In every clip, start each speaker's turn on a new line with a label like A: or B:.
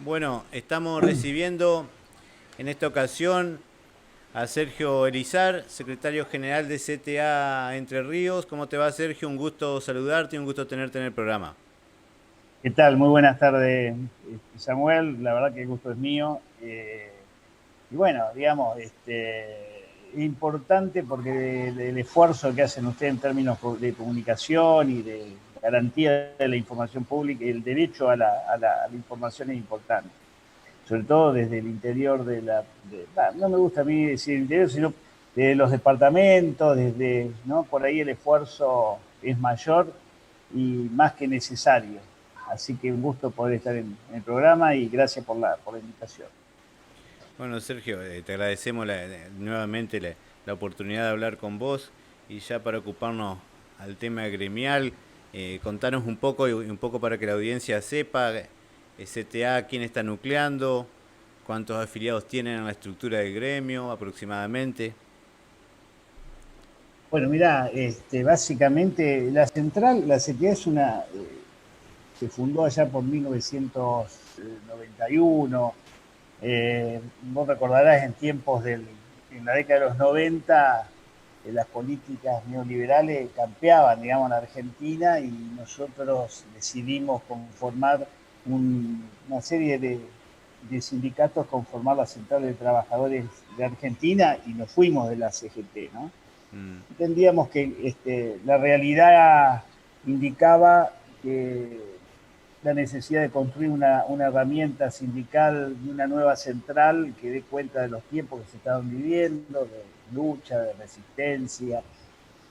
A: Bueno, estamos recibiendo en esta ocasión a Sergio Elizar, secretario general de CTA Entre Ríos. ¿Cómo te va, Sergio? Un gusto saludarte y un gusto tenerte en el programa.
B: ¿Qué tal? Muy buenas tardes, Samuel. La verdad que el gusto es mío. Y bueno, digamos, es importante porque el esfuerzo que hacen ustedes en términos de comunicación y de garantía de la información pública y el derecho a la información es importante. Sobre todo desde el interior no me gusta a mí decir interior, sino de los departamentos, desde, ¿no? Por ahí el esfuerzo es mayor y más que necesario. Así que un gusto poder estar en el programa y gracias por la invitación.
A: Bueno, Sergio, te agradecemos nuevamente la oportunidad de hablar con vos y ya para ocuparnos al tema gremial, contanos un poco y un poco para que la audiencia sepa, CTA, quién está nucleando, cuántos afiliados tienen en la estructura del gremio aproximadamente.
B: Bueno, mira, básicamente la central, la CTA es se fundó allá por 1991. Vos recordarás en la década de los 90, las políticas neoliberales campeaban, digamos, en Argentina y nosotros decidimos conformar una serie de sindicatos, conformar la Central de Trabajadores de Argentina y nos fuimos de la CGT, ¿no?
A: Mm.
B: Entendíamos que la realidad indicaba que la necesidad de construir una herramienta sindical y una nueva central que dé cuenta de los tiempos que se estaban viviendo, de lucha, de resistencia,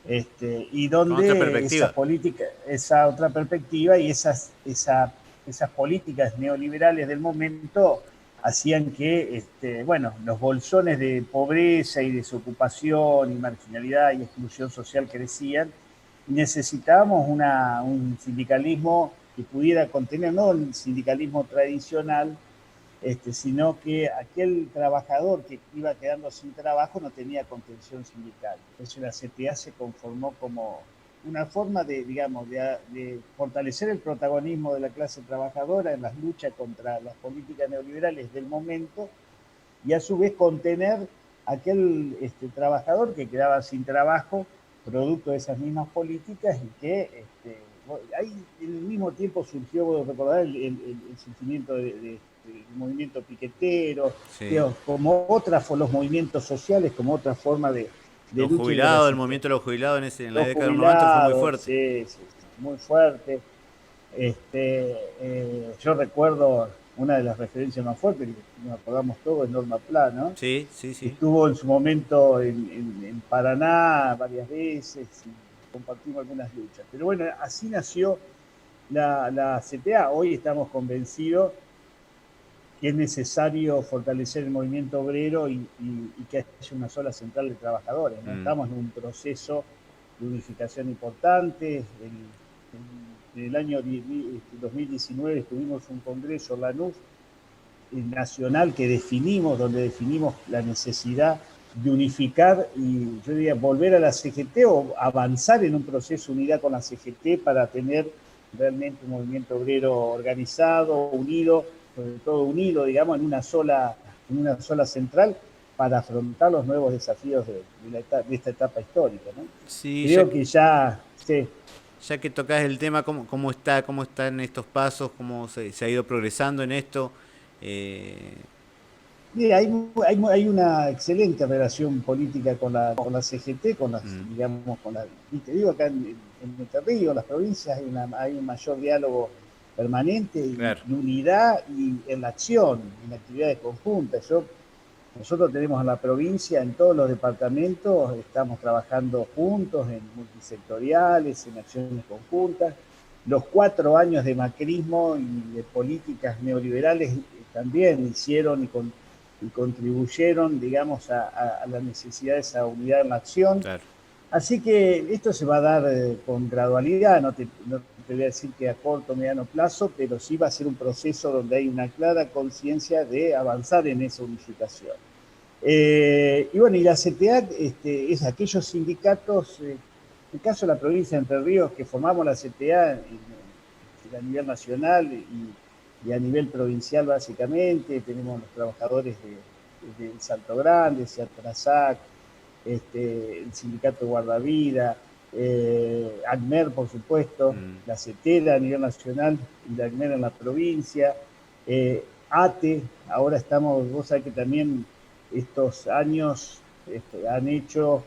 B: y
A: Con otra
B: donde
A: perspectiva.
B: esa otra perspectiva y esas políticas neoliberales del momento hacían que, bueno, los bolsones de pobreza y desocupación y marginalidad y exclusión social crecían. Necesitábamos un sindicalismo que pudiera contener, no el sindicalismo tradicional, sino que aquel trabajador que iba quedando sin trabajo no tenía contención sindical. Entonces la CTA se conformó como una forma de, digamos, de fortalecer el protagonismo de la clase trabajadora en las luchas contra las políticas neoliberales del momento y a su vez contener aquel trabajador que quedaba sin trabajo producto de esas mismas políticas y que ahí en el mismo tiempo surgió, recordar, el surgimiento del movimiento piquetero,
A: Sí.
B: digamos, los movimientos sociales como otra forma de
A: Los
B: lucha y de
A: jubilados, el
B: resistencia.
A: movimiento de los jubilados en la
B: Los
A: década de los 90 fue muy
B: jubilados,
A: fuerte.
B: sí, sí, sí, muy fuerte. Yo recuerdo una de las referencias más fuertes, que nos acordamos todos, es Norma Pla, ¿no?
A: Sí, sí,
B: Que
A: sí.
B: estuvo en su momento en Paraná varias veces y compartimos algunas luchas. Pero bueno, así nació la CTA. Hoy estamos convencidos que es necesario fortalecer el movimiento obrero y que haya una sola central de trabajadores, ¿no?
A: Mm.
B: Estamos en un proceso de unificación importante. En el año 2019 tuvimos un congreso, LANUF, nacional donde definimos la necesidad de unificar y yo diría volver a la CGT o avanzar en un proceso de unidad con la CGT para tener realmente un movimiento obrero organizado, unido, sobre todo unido, digamos, en una sola central para afrontar los nuevos desafíos de esta etapa histórica, ¿no?
A: Sí,
B: Creo que ya, sí.
A: ya que tocas el tema, cómo están estos pasos, cómo se ha ido progresando en esto. Eh,
B: Mira, hay una excelente relación política con la CGT,
A: mm,
B: digamos, y te digo, acá en Entre Ríos, las provincias, hay un mayor diálogo permanente
A: claro.
B: y unidad y en la acción, en actividades conjuntas. Nosotros tenemos en la provincia, en todos los departamentos, estamos trabajando juntos en multisectoriales, en acciones conjuntas. Los 4 años de macrismo y de políticas neoliberales también hicieron y contribuyeron, digamos, a la necesidad de esa unidad en la acción.
A: Claro.
B: Así que esto se va a dar con gradualidad, no te voy a decir que a corto o mediano plazo, pero sí va a ser un proceso donde hay una clara conciencia de avanzar en esa unificación. Y bueno, y la CTA es aquellos sindicatos, en el caso de la provincia de Entre Ríos, que formamos la CTA a nivel nacional y a nivel provincial básicamente. Tenemos los trabajadores de Salto Grande, Ciatrasac, el sindicato Guardavida, ACMER, por supuesto,
A: Mm.
B: la CETERA a nivel nacional y la ACMER en la provincia, ATE. Ahora estamos, vos sabés que también estos años han hecho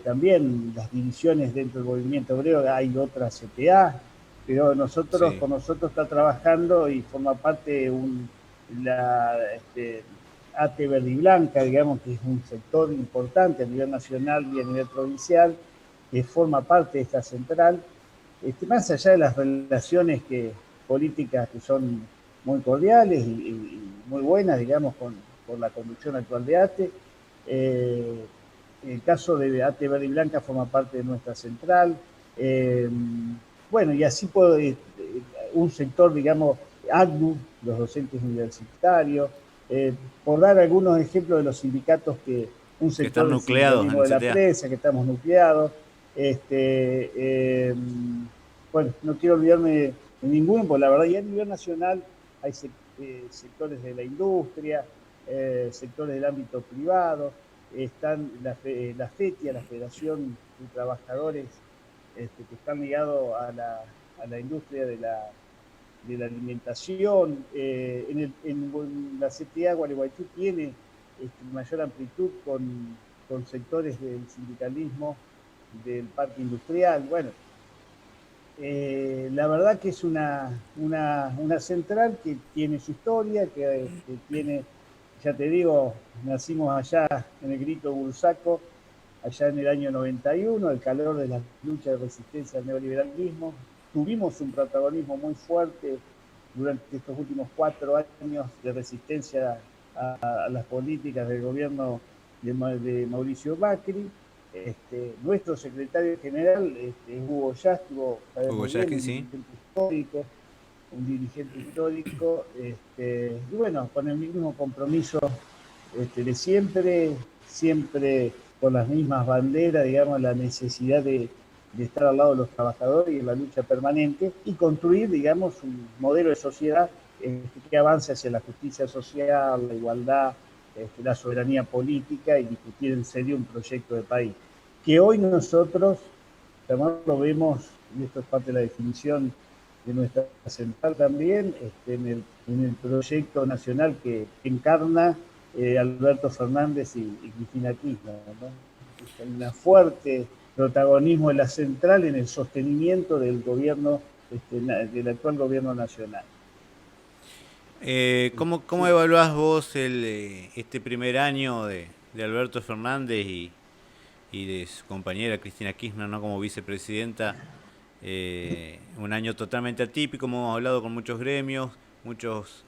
B: también las divisiones dentro del movimiento obrero. Hay otra CTA, pero
A: Sí.
B: con nosotros está trabajando y forma parte la ATE Verde y Blanca, digamos que es un sector importante a nivel nacional y a nivel provincial, que forma parte de esta central. Más allá de las relaciones políticas que son muy cordiales y muy buenas, digamos, con la conducción actual de ATE. Eh, el caso de ATE Verde y Blanca forma parte de nuestra central. Eh, bueno, y así puedo, un sector, digamos, ACNU, los docentes universitarios, por dar algunos ejemplos de los sindicatos un
A: Que
B: sector
A: están
B: del
A: nucleados en
B: sindicalismo
A: el
B: de la
A: CTA.
B: prensa, que estamos nucleados. Este, eh, bueno, no quiero olvidarme de ninguno, porque la verdad, ya a nivel nacional hay sectores de la industria, sectores del ámbito privado, están la FETIA, la Federación de Trabajadores, que están ligados a la industria de la alimentación. En la CTA Gualeguaychú tiene mayor amplitud con sectores del sindicalismo del parque industrial. Bueno, la verdad que es una central que tiene su historia, que tiene, ya te digo, nacimos allá en el Grito Bursaco, allá en el año 91, el calor de la lucha de resistencia al neoliberalismo. Tuvimos un protagonismo muy fuerte durante estos últimos 4 años de resistencia a las políticas del gobierno de Mauricio Macri. Nuestro secretario general es Hugo Yastro, sabes
A: Hugo
B: muy bien,
A: Yasky, sí.
B: un dirigente histórico, y bueno, con el mismo compromiso de siempre, siempre con las mismas banderas, digamos, la necesidad de estar al lado de los trabajadores y en la lucha permanente y construir, digamos, un modelo de sociedad que avance hacia la justicia social, la igualdad, la soberanía política y discutir en serio un proyecto de país. Que hoy nosotros, además lo vemos, y esto es parte de la definición de nuestra central también, en el proyecto nacional que encarna Alberto Fernández y Cristina Kirchner, ¿no? Hay un fuerte protagonismo de la central en el sostenimiento del gobierno, del actual gobierno nacional.
A: ¿Cómo evaluás vos este primer año de Alberto Fernández y de su compañera Cristina Kirchner, ¿no? Como vicepresidenta? Un año totalmente atípico, hemos hablado con muchos gremios, muchas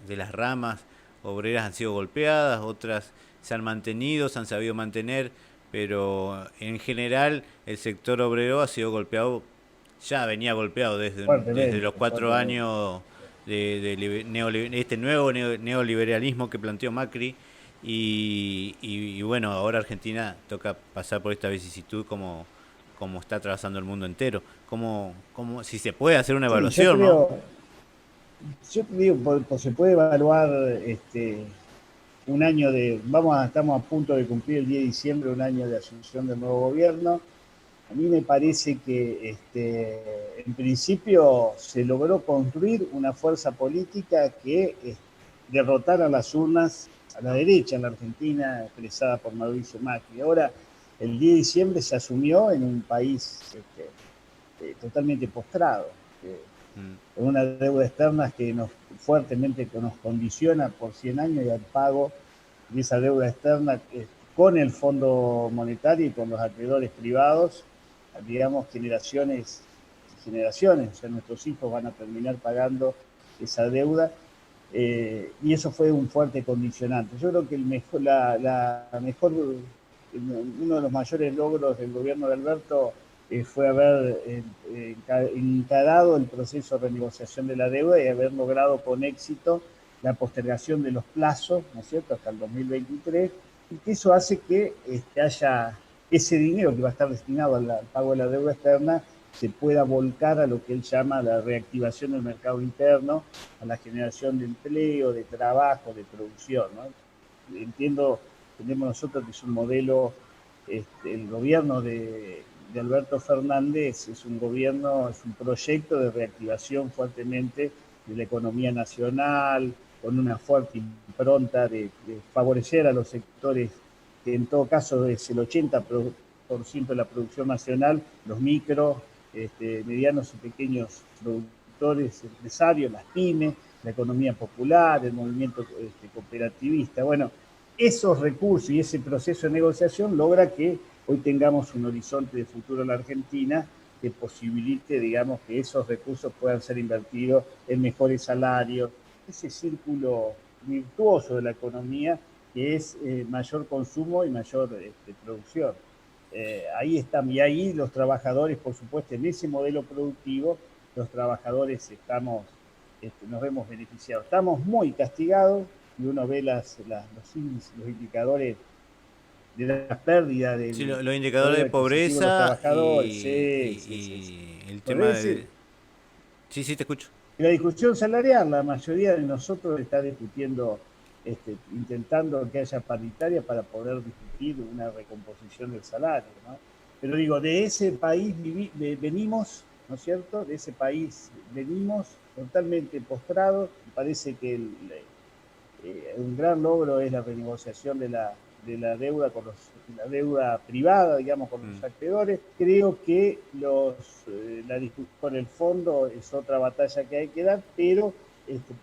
A: de las ramas obreras han sido golpeadas, otras se han mantenido, se han sabido mantener, pero en general el sector obrero ha sido golpeado, ya venía golpeado desde los
B: Fuertemente,
A: 4
B: fuertemente.
A: años este nuevo neoliberalismo que planteó Macri. Y bueno, ahora Argentina toca pasar por esta vicisitud como está atravesando el mundo entero. Si se puede hacer una
B: Sí,
A: evaluación, ¿no?
B: yo te digo, se puede evaluar un año estamos a punto de cumplir el 10 de diciembre, un año de asunción del nuevo gobierno. A mí me parece que en principio se logró construir una fuerza política que derrotara a las urnas a la derecha en la Argentina, expresada por Mauricio Macri. Ahora, el 10 de diciembre se asumió en un país totalmente postrado,
A: Mm.
B: con una deuda externa que fuertemente nos condiciona por 100 años y al pago de esa deuda externa con el Fondo Monetario y con los acreedores privados, digamos, generaciones y generaciones, o sea, nuestros hijos van a terminar pagando esa deuda, y eso fue un fuerte condicionante. Yo creo que uno de los mayores logros del gobierno de Alberto fue haber encarado el proceso de renegociación de la deuda y haber logrado con éxito la postergación de los plazos, ¿no es cierto?, hasta el 2023, y que eso hace que haya ese dinero que va a estar destinado al pago de la deuda externa se pueda volcar a lo que él llama la reactivación del mercado interno, a la generación de empleo, de trabajo, de producción, ¿no? Entiendo, tenemos nosotros que es un modelo, el gobierno de Alberto Fernández es un gobierno, es un proyecto de reactivación fuertemente de la economía nacional, con una fuerte impronta de favorecer a los sectores que en todo caso es el 80% de la producción nacional, los micros, medianos y pequeños productores, empresarios, las pymes, la economía popular, el movimiento cooperativista. Bueno, esos recursos y ese proceso de negociación logra que hoy tengamos un horizonte de futuro en la Argentina que posibilite, digamos, que esos recursos puedan ser invertidos en mejores salarios, ese círculo virtuoso de la economía que es mayor consumo y mayor producción. Ahí están, y ahí los trabajadores, por supuesto, en ese modelo productivo, los trabajadores nos vemos beneficiados. Estamos muy castigados y uno ve los índices, los indicadores de la pérdida
A: Sí,
B: del
A: los indicadores
B: poder
A: de
B: adquisitivo de los
A: pobreza
B: trabajadores. Sí, sí, sí, sí.
A: y el
B: Por
A: tema
B: decir,
A: de... Sí, sí, te escucho.
B: la discusión salarial, la mayoría de nosotros está discutiendo, intentando que haya paritaria para poder discutir una recomposición del salario, ¿no? Pero digo, de ese país venimos, ¿no es cierto? De ese país venimos totalmente postrados. Parece que un gran logro es la renegociación de la deuda la deuda privada, digamos, con los acreedores. Creo que la discusión con el fondo es otra batalla que hay que dar, pero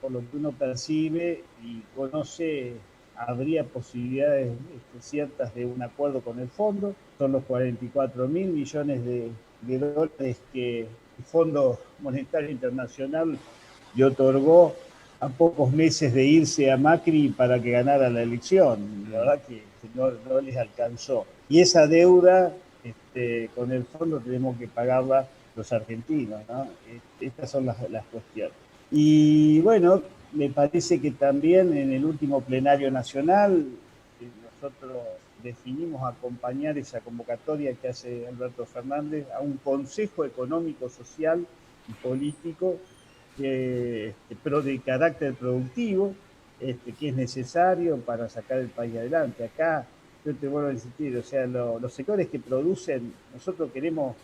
B: por lo que uno percibe y conoce, habría posibilidades ciertas de un acuerdo con el fondo. Son los 44.000 millones de dólares que el Fondo Monetario Internacional le otorgó a pocos meses de irse a Macri para que ganara la elección. La verdad que no les alcanzó. Y esa deuda con el fondo tenemos que pagarla los argentinos, ¿no? Estas son las cuestiones. Y bueno, me parece que también en el último plenario nacional nosotros definimos acompañar esa convocatoria que hace Alberto Fernández a un Consejo Económico, Social y Político pero de carácter productivo, que es necesario para sacar el país adelante. Acá, yo te vuelvo a insistir, o sea, los sectores que producen, nosotros queremos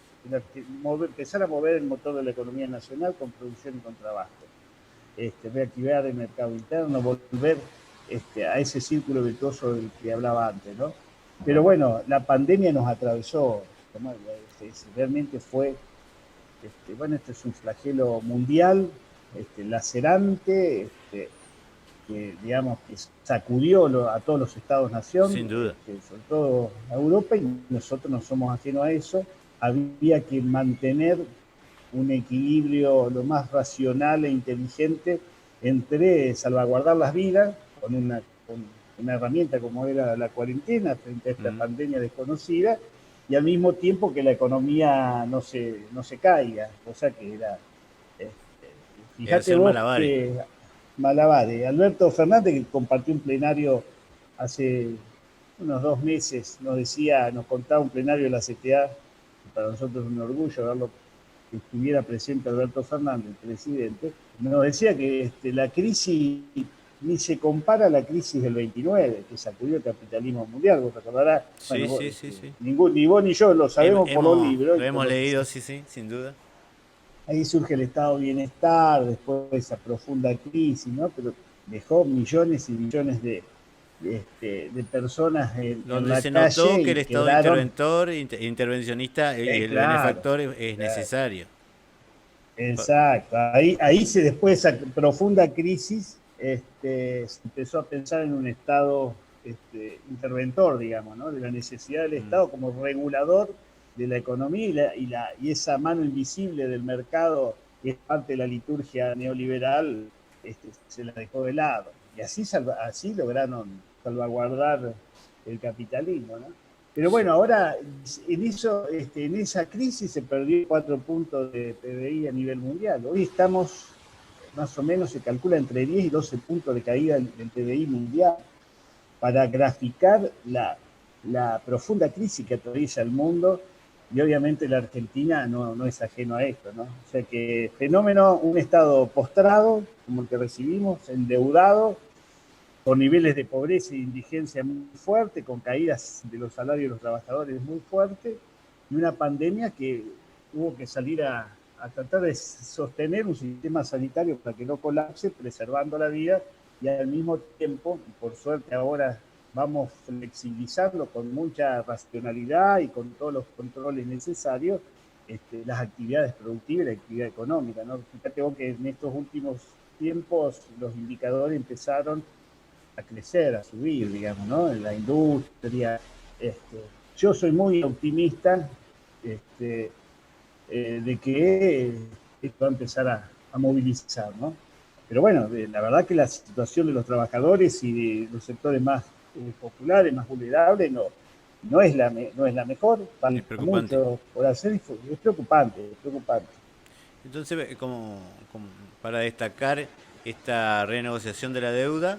B: empezar a mover el motor de la economía nacional con producción y con trabajo. Reactivar el mercado interno, volver a ese círculo virtuoso del que hablaba antes, ¿no? Pero bueno, la pandemia nos atravesó, realmente fue bueno, este es un flagelo mundial, lacerante, que digamos que sacudió a todos los estados-nación,
A: Sin duda.
B: sobre todo a Europa, y nosotros no somos ajenos a eso. Había que mantener un equilibrio lo más racional e inteligente entre salvaguardar las vidas con una herramienta como era la cuarentena frente a esta pandemia desconocida, y al mismo tiempo que la economía no se caiga, cosa que era, fíjate vos que malabares. Alberto Fernández, que compartió un plenario hace unos 2 meses, nos contaba un plenario de la CTA, que para nosotros es un orgullo verlo, que estuviera presente Alberto Fernández, el presidente, nos decía que la crisis ni se compara a la crisis del 29, que sacudió el capitalismo mundial, vos recordarás.
A: Sí,
B: Bueno,
A: sí.
B: ni vos ni yo lo sabemos por los libros.
A: Lo hemos leído, sí, sin duda.
B: Ahí surge el estado de bienestar, después de esa profunda crisis, ¿no? Pero dejó millones y millones de personas
A: donde
B: la
A: se
B: calle
A: notó que
B: y
A: el Estado
B: quedaron,
A: intervencionista y el
B: claro,
A: benefactor es necesario.
B: exacto. Ahí después de esa profunda crisis, se empezó a pensar en un Estado interventor, digamos, ¿no? De la necesidad del Estado como regulador de la economía y esa mano invisible del mercado, que es parte de la liturgia neoliberal, se la dejó de lado. Y así lograron salvaguardar el capitalismo, ¿no? Pero bueno, ahora en esa crisis se perdió 4 puntos de PBI a nivel mundial. Hoy estamos, más o menos, se calcula entre 10 y 12 puntos de caída del PBI mundial. Para graficar la profunda crisis que atraviesa el mundo y obviamente la Argentina no es ajeno a esto, ¿no? O sea que fenómeno, un estado postrado, como el que recibimos, endeudado, con niveles de pobreza e indigencia muy fuertes, con caídas de los salarios de los trabajadores muy fuertes, y una pandemia que hubo que salir a tratar de sostener un sistema sanitario para que no colapse, preservando la vida, y al mismo tiempo, y por suerte ahora vamos flexibilizando con mucha racionalidad y con todos los controles necesarios, las actividades productivas y la actividad económica, ¿no? Fíjate vos que en estos últimos tiempos los indicadores empezaron a crecer, a subir, digamos, ¿no? En la industria. Yo soy muy optimista este, de que esto va a empezar a movilizar, ¿no? Pero bueno, la verdad que la situación de los trabajadores y de los sectores más populares, más vulnerables, no es la mejor,
A: Es
B: falta
A: preocupante.
B: mucho por hacer, es preocupante, es preocupante.
A: Entonces, como para destacar esta renegociación de la deuda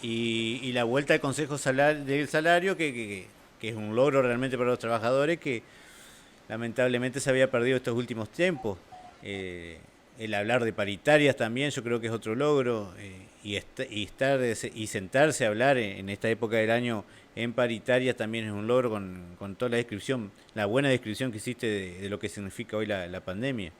A: y la vuelta al Consejo del Salario, que es un logro realmente para los trabajadores que lamentablemente se había perdido estos últimos tiempos. Eh, el hablar de paritarias también yo creo que es otro logro, y sentarse a hablar en esta época del año en paritarias también es un logro con toda la descripción, la buena descripción que hiciste de lo que significa hoy la pandemia.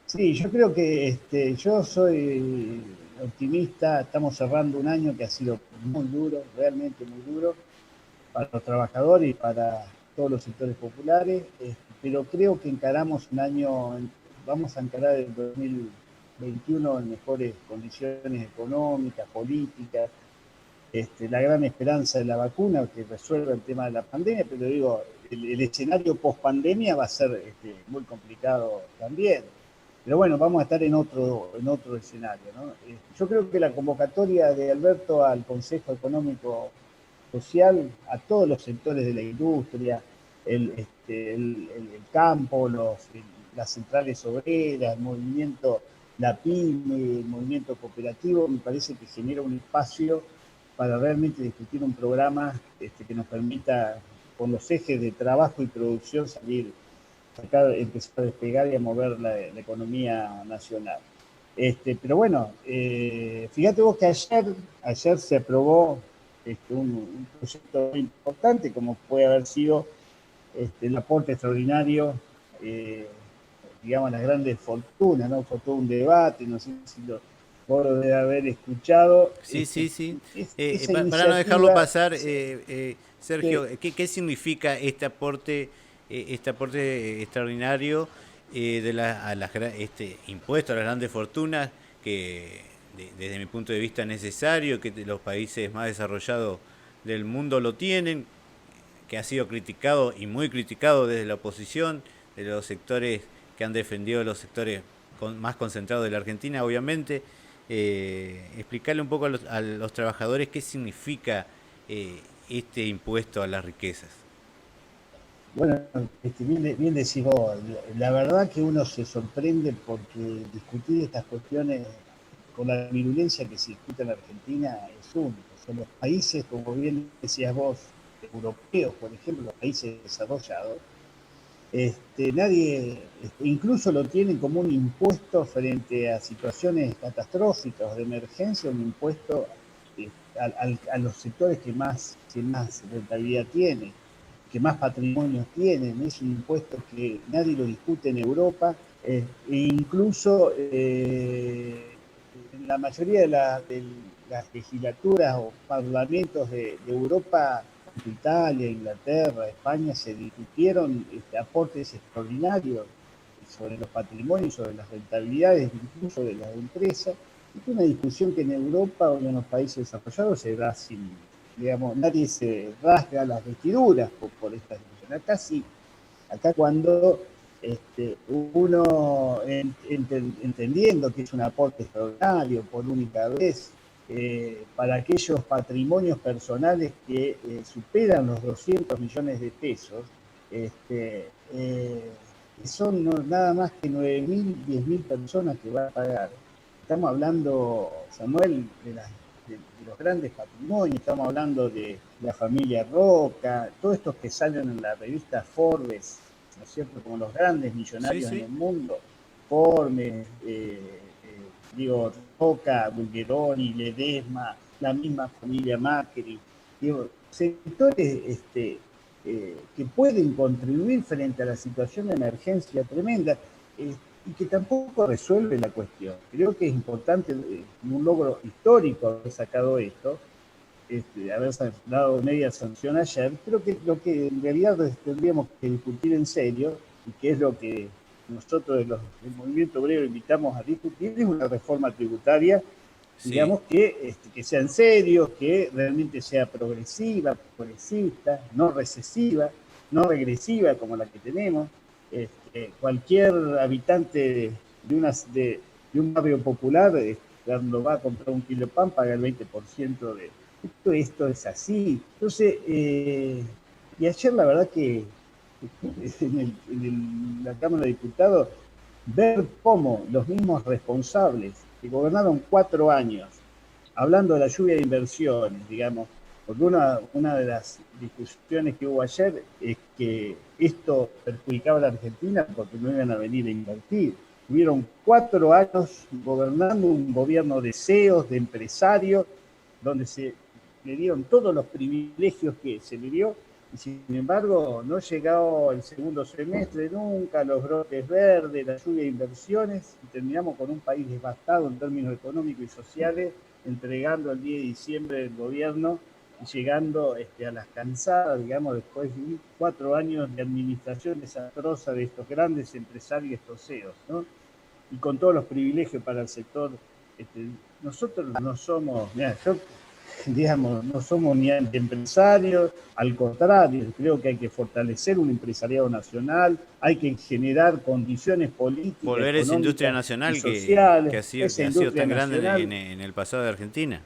B: Sí, yo creo que yo soy optimista, estamos cerrando un año que ha sido muy duro, realmente muy duro, para los trabajadores y para todos los sectores populares, pero creo que encaramos un año, vamos a encarar el 2021 en mejores condiciones económicas, políticas, la gran esperanza de la vacuna que resuelva el tema de la pandemia, pero digo, el escenario post pandemia va a ser muy complicado también. Pero bueno, vamos a estar en otro escenario, ¿no? Yo creo que la convocatoria de Alberto al Consejo Económico Social, a todos los sectores de la industria, el campo, las centrales obreras, el movimiento, la pyme, el movimiento cooperativo, me parece que genera un espacio para realmente discutir un programa que nos permita, con los ejes de trabajo y producción, empezar a despegar y a mover la economía nacional. Pero bueno, fíjate vos que ayer se aprobó un proyecto muy importante, como puede haber sido el aporte extraordinario, eh, digamos, a las grandes fortunas, ¿no? Fue todo un debate, no sé si vos lo debe haber escuchado.
A: Sí, sí, sí.
B: Esa
A: Para no dejarlo
B: iniciativa,
A: pasar,
B: que,
A: Sergio, ¿qué significa este aporte extraordinario este impuesto a las grandes fortunas, que desde mi punto de vista es necesario, que los países más desarrollados del mundo lo tienen, que ha sido criticado y muy criticado desde la oposición, de los sectores que han defendido los sectores más concentrados de la Argentina, obviamente? Explicarle un poco a los trabajadores qué significa este impuesto a las riquezas.
B: bueno, bien decís vos, la verdad que uno se sorprende porque discutir estas cuestiones con la virulencia que se discute en Argentina es único. Son los países, como bien decías vos, europeos, por ejemplo, los países desarrollados, nadie, incluso lo tienen como un impuesto frente a situaciones catastróficas o de emergencia, un impuesto a los sectores que más rentabilidad tienen, que más patrimonio tienen. Es un impuesto que nadie lo discute en Europa, e incluso en la mayoría de las legislaturas o parlamentos de Europa, Italia, Inglaterra, España, se discutieron aportes extraordinarios sobre los patrimonios, sobre las rentabilidades, incluso de las empresas. Es una discusión que en Europa o en los países desarrollados se da sin, digamos, nadie se rasga las vestiduras por esta discusión. Acá sí, acá cuando uno entendiendo que es un aporte extraordinario por única vez para aquellos patrimonios personales que superan los 200 millones de pesos, son nada más que 9.000, 10.000 personas que van a pagar. Estamos hablando, Samuel, de las de los grandes patrimonios, estamos hablando de la familia Roca, todos estos que salen en la revista Forbes, ¿no es cierto?, como los grandes
A: Sí,
B: millonarios en
A: sí.
B: el mundo, Forbes, digo, Roca, Bulgeroni, Ledesma, la misma familia Macri, digo, sectores que pueden contribuir frente a la situación de emergencia tremenda y que tampoco resuelve la cuestión. Creo que es importante, un logro histórico haber sacado esto, haber dado media sanción ayer. Creo que lo que en realidad tendríamos que discutir en serio, y que es lo que nosotros del movimiento obrero invitamos a discutir, es una reforma tributaria,
A: Sí.
B: digamos, que sea en serio, que realmente sea progresiva, progresista, no recesiva, no regresiva como la que tenemos. Cualquier habitante de un barrio popular, cuando va a comprar un kilo de pan, paga el 20% de... Esto es así. Entonces, y ayer la verdad que la Cámara de Diputados, ver cómo los mismos responsables que gobernaron 4 años, hablando de la lluvia de inversiones, digamos, porque una de las discusiones que hubo ayer es que esto perjudicaba a la Argentina porque no iban a venir a invertir. Tuvieron 4 años gobernando un gobierno de CEOs, de empresarios, donde se le dieron todos los privilegios que se le dio, y sin embargo no llegó el segundo semestre nunca, los brotes verdes, la lluvia de inversiones, y terminamos con un país devastado en términos económicos y sociales, entregando el 10 de diciembre el gobierno y llegando a las cansadas, digamos, después de 4 años de administración desastrosa de estos grandes empresarios, estos CEOs, ¿no? Y con todos los privilegios para el sector. Nosotros no somos, mira, yo, digamos, no somos ni empresarios, al contrario, creo que hay que fortalecer un empresariado nacional, hay que generar condiciones políticas,
A: Volver a esa industria
B: económicas y
A: nacional
B: sociales,
A: que
B: esa
A: ha sido
B: industria
A: tan grande
B: nacional.
A: en el pasado de Argentina.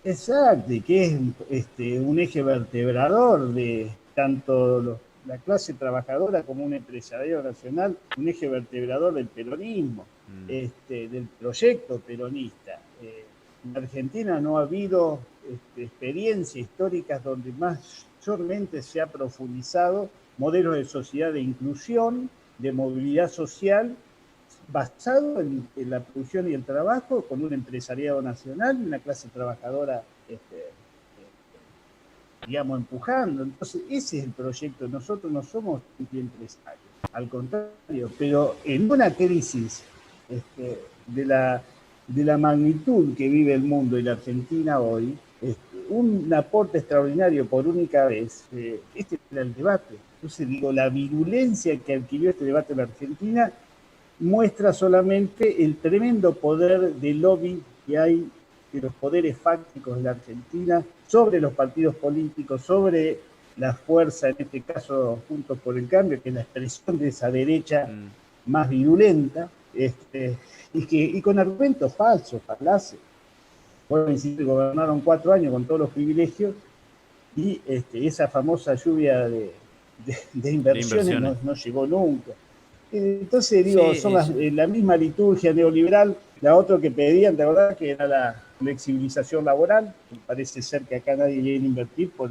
B: Exacto, y que es un eje vertebrador de tanto la clase trabajadora como un empresariado nacional, un eje vertebrador del peronismo,
A: Mm.
B: del proyecto peronista. En Argentina no ha habido experiencias históricas donde mayormente se ha profundizado modelos de sociedad de inclusión, de movilidad social, basado en la producción y el trabajo, con un empresariado nacional y una clase trabajadora, digamos, empujando. Entonces, ese es el proyecto. Nosotros no somos empresarios, al contrario, pero en una crisis de, la, de la magnitud que vive el mundo y la Argentina hoy, un aporte extraordinario por única vez, este era el debate. Entonces, digo, la virulencia que adquirió este debate en la Argentina muestra solamente el tremendo poder de lobby que hay de los poderes fácticos de la Argentina sobre los partidos políticos, sobre la fuerza, en este caso Juntos por el Cambio, que es la expresión de esa derecha
A: Mm.
B: más virulenta, y con argumentos falsos, falaces. Bueno, gobernaron 4 años con todos los privilegios y esa famosa lluvia de
A: De
B: inversiones
A: inversiones.
B: no llegó nunca. Entonces,
A: Sí,
B: digo, son la misma liturgia neoliberal, la otra que pedían, de verdad, que era la flexibilización laboral. Parece ser que acá nadie quiere invertir por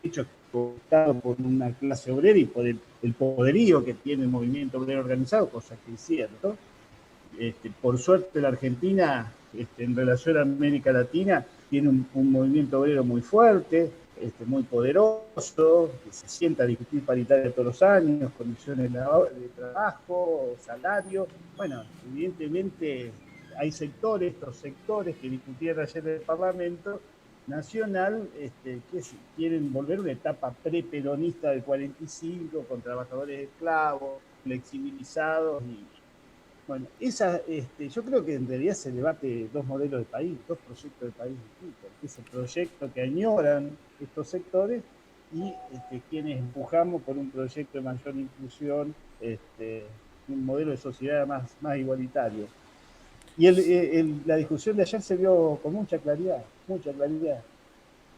B: hechos cooptados por una clase obrera y por el poderío que tiene el movimiento obrero organizado, cosa que es cierto. Por suerte la Argentina, en relación a América Latina, tiene un movimiento obrero muy fuerte, muy poderoso, que se sienta a discutir paritaria todos los años, condiciones de trabajo, salario. Bueno, evidentemente hay estos sectores que discutieron ayer en el Parlamento Nacional, que quieren volver a una etapa preperonista del 45, con trabajadores esclavos, flexibilizados y bueno, yo creo que en realidad se debate dos modelos de país, dos proyectos de país distintos. Ese proyecto que añoran estos sectores y quienes empujamos por un proyecto de mayor inclusión, un modelo de sociedad más igualitario. Y la discusión de ayer se vio con mucha claridad, mucha claridad.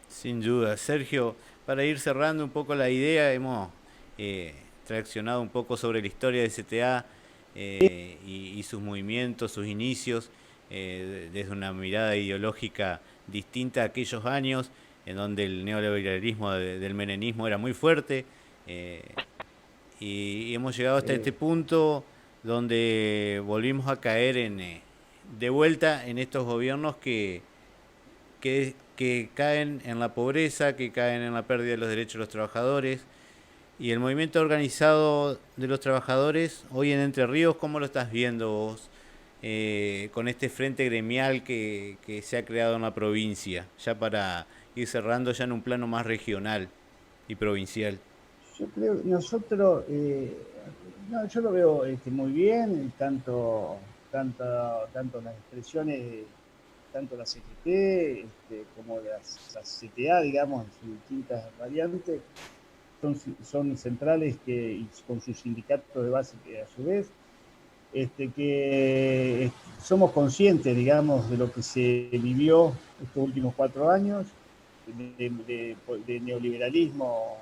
A: sin duda. Sergio, para ir cerrando un poco la idea, hemos traccionado un poco sobre la historia de CTA y sus movimientos, sus inicios. desde una mirada ideológica distinta a aquellos años en donde el neoliberalismo del menemismo era muy fuerte, y hemos llegado hasta este punto donde volvimos a caer de vuelta en estos gobiernos que caen en la pobreza, que caen en la pérdida de los derechos de los trabajadores. Y el movimiento organizado de los trabajadores, hoy en Entre Ríos, ¿cómo lo estás viendo vos? Con este frente gremial que se ha creado en la provincia, ya para ir cerrando ya en un plano más regional y provincial.
B: Yo creo que nosotros, no, yo lo veo muy bien, tanto las expresiones, tanto la CGT como las CTA, digamos, en sus distintas variantes, son centrales y con sus sindicatos de base que a su vez, que somos conscientes, digamos, de lo que se vivió estos últimos 4 años, de neoliberalismo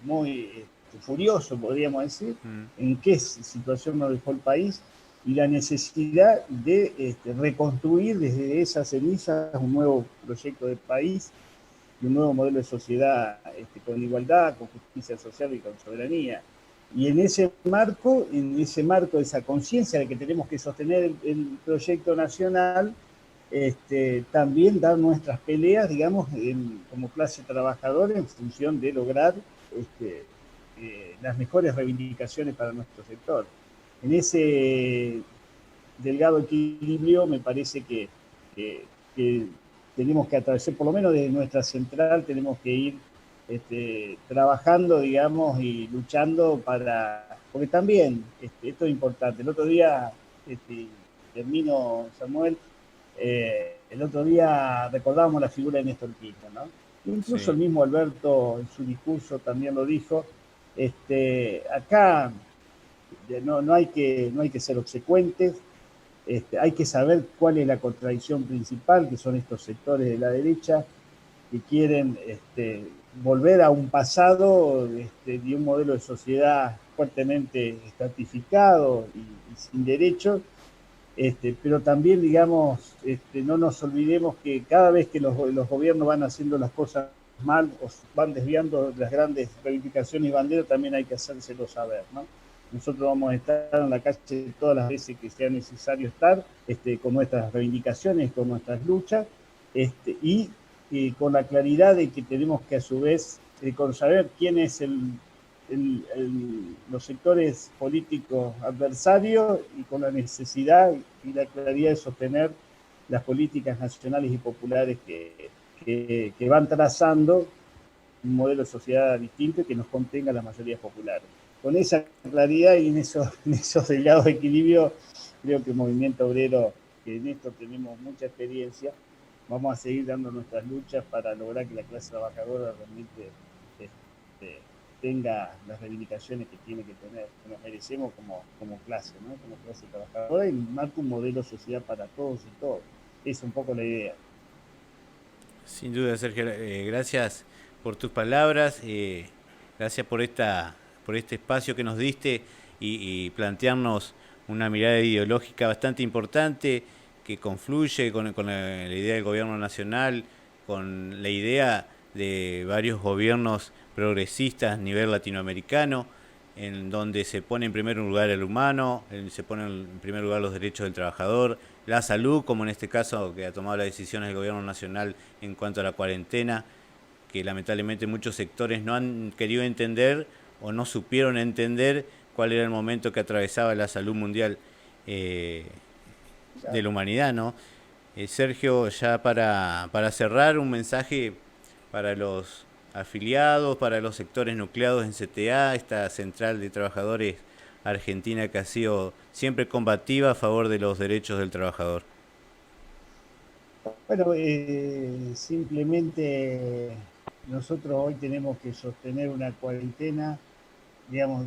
B: muy furioso, podríamos decir,
A: Mm.
B: en qué situación nos dejó el país y la necesidad de reconstruir desde esas cenizas un nuevo proyecto de país y un nuevo modelo de sociedad con igualdad, con justicia social y con soberanía. Y en ese marco de esa conciencia de que tenemos que sostener el proyecto nacional, también dar nuestras peleas, digamos, como clase trabajadora en función de lograr las mejores reivindicaciones para nuestro sector. En ese delgado equilibrio me parece que tenemos que atravesar, por lo menos desde nuestra central, tenemos que ir trabajando, digamos, y luchando porque también, esto es importante. El otro día, termino, Samuel, el otro día recordábamos la figura de Néstor Kirchner, ¿no? Incluso
A: Sí.
B: el mismo Alberto en su discurso también lo dijo. Acá no hay que ser obsecuentes, hay que saber cuál es la contradicción principal, que son estos sectores de la derecha que quieren volver a un pasado de un modelo de sociedad fuertemente estratificado y sin derechos, pero también, digamos, no nos olvidemos que cada vez que los gobiernos van haciendo las cosas mal o van desviando las grandes reivindicaciones y banderas, también hay que hacérselo saber, ¿no? Nosotros vamos a estar en la calle todas las veces que sea necesario estar, con nuestras reivindicaciones, con nuestras luchas, y con la claridad de que tenemos que a su vez con saber quién es los sectores políticos adversarios y con la necesidad y la claridad de sostener las políticas nacionales y populares que van trazando un modelo de sociedad distinto y que nos contenga las mayorías populares. Con esa claridad y en esos delgados equilibrios, creo que el movimiento obrero, que en esto tenemos mucha experiencia, vamos a seguir dando nuestras luchas para lograr que la clase trabajadora realmente tenga las reivindicaciones que tiene que tener, que nos merecemos como clase, ¿no? Como clase trabajadora, y marca un modelo de sociedad para todos y todos. Es un poco la idea.
A: Sin duda, Sergio, gracias por tus palabras, gracias por este espacio que nos diste y plantearnos una mirada ideológica bastante importante que confluye con la idea del gobierno nacional, con la idea de varios gobiernos progresistas a nivel latinoamericano, en donde se pone en primer lugar el humano, se pone en primer lugar los derechos del trabajador, la salud, como en este caso que ha tomado las decisiones del gobierno nacional en cuanto a la cuarentena, que lamentablemente muchos sectores no han querido entender o no supieron entender cuál era el momento que atravesaba la salud mundial, de la humanidad, ¿no? Sergio, ya para cerrar, un mensaje para los afiliados, para los sectores nucleados en CTA, esta central de trabajadores argentina que ha sido siempre combativa a favor de los derechos del trabajador.
B: Bueno, simplemente nosotros hoy tenemos que sostener una cuarentena, digamos,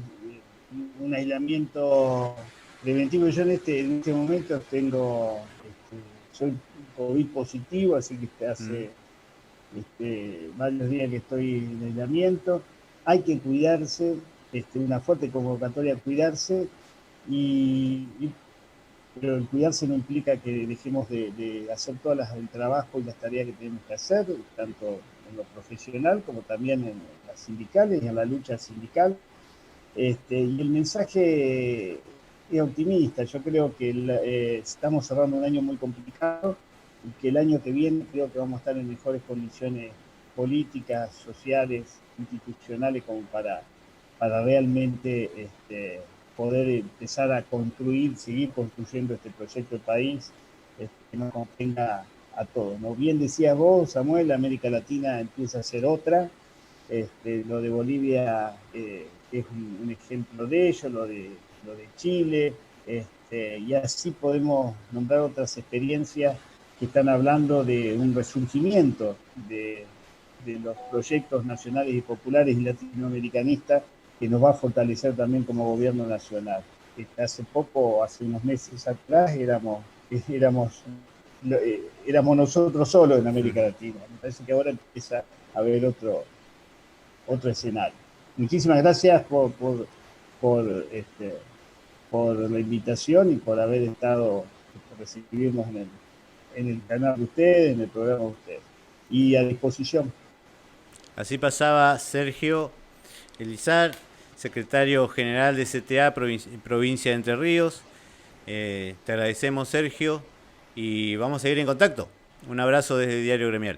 B: un aislamiento preventivo. Yo en este momento soy COVID positivo, así que
A: Mm.
B: hace varios días que estoy en aislamiento. Hay que cuidarse, una fuerte convocatoria a cuidarse y pero el cuidarse no implica que dejemos de hacer el trabajo y las tareas que tenemos que hacer, tanto en lo profesional como también en las sindicales y en la lucha sindical. Y el mensaje es optimista. Yo creo que estamos cerrando un año muy complicado y que el año que viene creo que vamos a estar en mejores condiciones políticas, sociales, institucionales como para realmente poder empezar a construir, seguir construyendo este proyecto de país que nos contenga a todos, ¿no? Bien decías vos, Samuel, América Latina empieza a ser otra. Lo de Bolivia es un ejemplo de ello, lo de Chile, y así podemos nombrar otras experiencias que están hablando de un resurgimiento de los proyectos nacionales y populares y latinoamericanistas que nos va a fortalecer también como gobierno nacional. Hace poco, hace unos meses atrás, éramos nosotros solos en América Latina. Me parece que ahora empieza a haber otro escenario. Muchísimas gracias por, este, por la invitación y por haber estado, por recibirnos en el canal de ustedes, en el programa de ustedes. Y a disposición.
A: Así pasaba Sergio Elizar, secretario general de CTA Provincia de Entre Ríos. Te agradecemos, Sergio, y vamos a seguir en contacto. Un abrazo desde Diario Gremial.